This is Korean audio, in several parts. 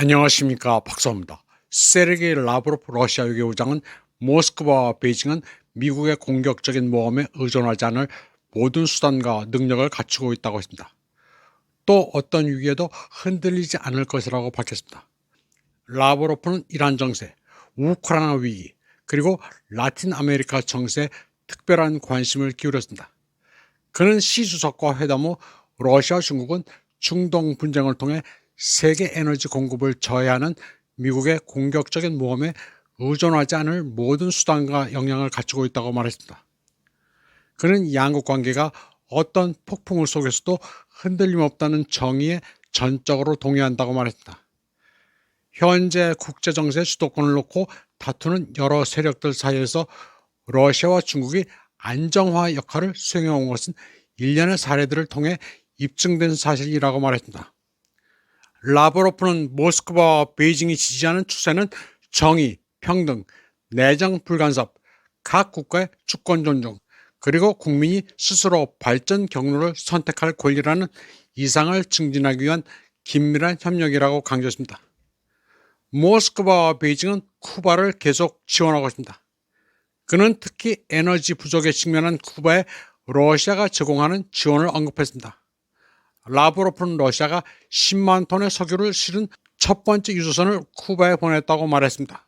안녕하십니까, 박사입니다. 세르게이 라브로프 러시아 외교부장은 모스크바와 베이징은 미국의 공격적인 모험에 의존하지 않을 모든 수단과 능력을 갖추고 있다고 했습니다. 또 어떤 위기에도 흔들리지 않을 것이라고 밝혔습니다. 라브로프는 이란 정세, 우크라이나 위기, 그리고 라틴 아메리카 정세에 특별한 관심을 기울였습니다. 그는 시 주석과 회담 후 러시아와 중국은 중동 분쟁을 통해 세계 에너지 공급을 저해하는 미국의 공격적인 모험에 의존하지 않을 모든 수단과 역량을 갖추고 있다고 말했습니다. 그는 양국 관계가 어떤 폭풍을 속에서도 흔들림 없다는 정의에 전적으로 동의한다고 말했습니다. 현재 국제정세 주도권을 놓고 다투는 여러 세력들 사이에서 러시아와 중국이 안정화 역할을 수행해온 것은 일련의 사례들을 통해 입증된 사실이라고 말했습니다. 라브로프는 모스크바와 베이징이 지지하는 추세는 정의, 평등, 내정 불간섭, 각 국가의 주권 존중, 그리고 국민이 스스로 발전 경로를 선택할 권리라는 이상을 증진하기 위한 긴밀한 협력이라고 강조했습니다. 모스크바와 베이징은 쿠바를 계속 지원하고 있습니다. 그는 특히 에너지 부족에 직면한 쿠바에 러시아가 제공하는 지원을 언급했습니다. 라브로프는 러시아가 10만 톤의 석유를 실은 첫 번째 유조선을 쿠바에 보냈다고 말했습니다.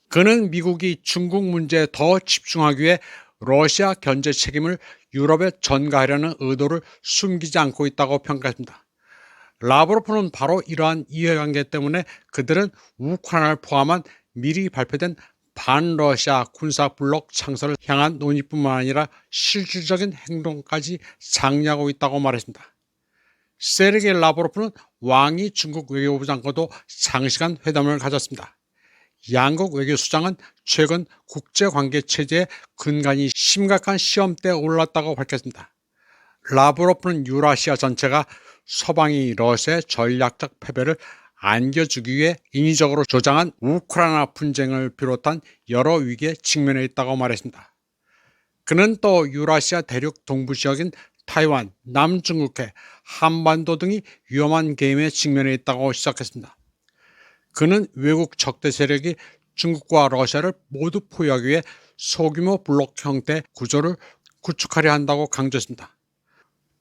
그는 미국이 중국 문제에 더 집중하기 위해 러시아 견제 책임을 유럽에 전가하려는 의도를 숨기지 않고 있다고 평가했습니다. 라브로프는 바로 이러한 이해관계 때문에 그들은 우크라이나를 포함한 미리 발표된 반러시아 군사블록 창설을 향한 논의뿐만 아니라 실질적인 행동까지 장려하고 있다고 말했습니다. 세르게이 라브로프는 왕이 중국 외교부장과도 장시간 회담을 가졌습니다. 양국 외교수장은 최근 국제관계 체제의 근간이 심각한 시험대에 올랐다고 밝혔습니다. 라브로프는 유라시아 전체가 서방이 러시아의 전략적 패배를 안겨주기 위해 인위적으로 조장한 우크라이나 분쟁을 비롯한 여러 위기에 직면해 있다고 말했습니다. 그는 또 유라시아 대륙 동부 지역인 타이완, 남중국해, 한반도 등이 위험한 게임에 직면해 있다고 시작했습니다. 그는 외국 적대 세력이 중국과 러시아를 모두 포위하기 위해 소규모 블록 형태 구조를 구축하려 한다고 강조했습니다.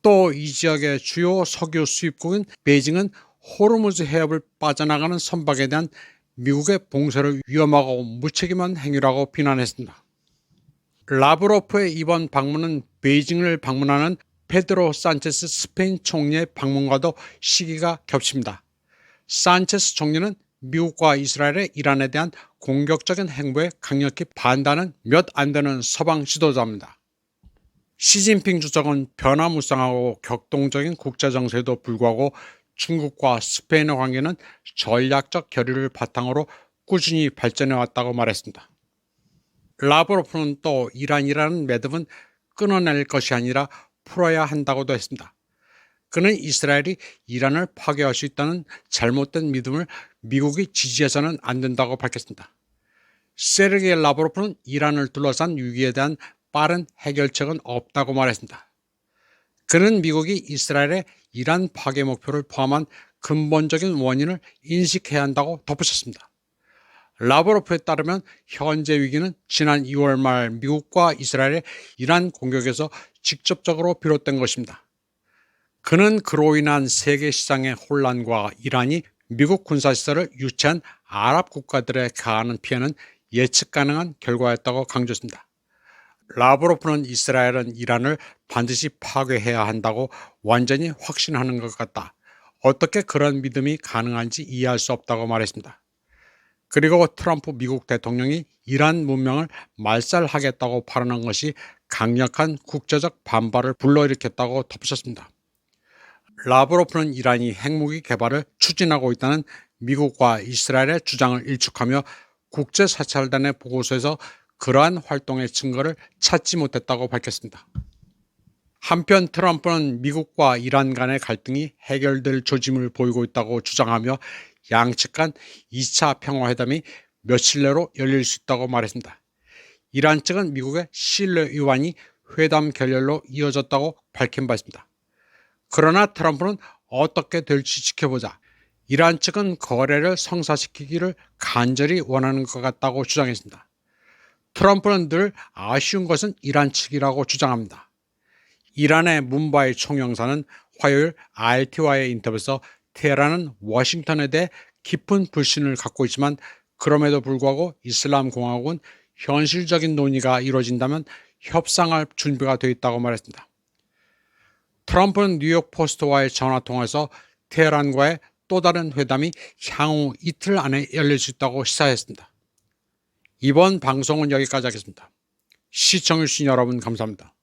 또 이 지역의 주요 석유 수입국인 베이징은 호르무즈 해협을 빠져나가는 선박에 대한 미국의 봉쇄를 위험하고 무책임한 행위라고 비난했습니다. 라브로프의 이번 방문은 베이징을 방문하는 페드로 산체스 스페인 총리의 방문과도 시기가 겹칩니다. 산체스 총리는 미국과 이스라엘의 이란에 대한 공격적인 행보에 강력히 반대하는 몇 안 되는 서방 지도자입니다. 시진핑 주석은 변화무쌍하고 격동적인 국제정세에도 불구하고 중국과 스페인의 관계는 전략적 결의를 바탕으로 꾸준히 발전해 왔다고 말했습니다. 라브로프는 또 이란이라는 매듭은 끊어낼 것이 아니라 풀어야 한다고도 했습니다. 그는 이스라엘이 이란을 파괴할 수 있다는 잘못된 믿음을 미국이 지지해서는 안 된다고 밝혔습니다. 세르게이 라브로프는 이란을 둘러싼 위기에 대한 빠른 해결책은 없다고 말했습니다. 그는 미국이 이스라엘의 이란 파괴 목표를 포함한 근본적인 원인을 인식해야 한다고 덧붙였습니다. 라브로프에 따르면 현재 위기는 지난 2월 말 미국과 이스라엘의 이란 공격에서 직접적으로 비롯된 것입니다. 그는 그로 인한 세계 시장의 혼란과 이란이 미국 군사시설을 유치한 아랍 국가들에 가하는 피해는 예측 가능한 결과였다고 강조했습니다. 라브로프는 이스라엘은 이란을 반드시 파괴해야 한다고 완전히 확신하는 것 같다. 어떻게 그런 믿음이 가능한지 이해할 수 없다고 말했습니다. 그리고 트럼프 미국 대통령이 이란 문명을 말살하겠다고 발언한 것이 강력한 국제적 반발을 불러일으켰다고 덧붙였습니다. 라브로프는 이란이 핵무기 개발을 추진하고 있다는 미국과 이스라엘의 주장을 일축하며 국제사찰단의 보고서에서 그러한 활동의 증거를 찾지 못했다고 밝혔습니다. 한편 트럼프는 미국과 이란 간의 갈등이 해결될 조짐을 보이고 있다고 주장하며 양측 간 2차 평화회담이 며칠 내로 열릴 수 있다고 말했습니다. 이란 측은 미국의 신뢰 위반이 회담 결렬로 이어졌다고 밝힌 바 있습니다. 그러나 트럼프는 어떻게 될지 지켜보자, 이란 측은 거래를 성사시키기를 간절히 원하는 것 같다고 주장했습니다. 트럼프는 늘 아쉬운 것은 이란 측이라고 주장합니다. 이란의 문바이 총영사는 화요일 RT와의 인터뷰에서 테헤란은 워싱턴에 대해 깊은 불신을 갖고 있지만 그럼에도 불구하고 이슬람 공화국은 현실적인 논의가 이루어진다면 협상할 준비가 되어 있다고 말했습니다. 트럼프는 뉴욕 포스트와의 전화통화에서 테헤란과의 또 다른 회담이 향후 이틀 안에 열릴 수 있다고 시사했습니다. 이번 방송은 여기까지 하겠습니다. 시청해주신 여러분 감사합니다.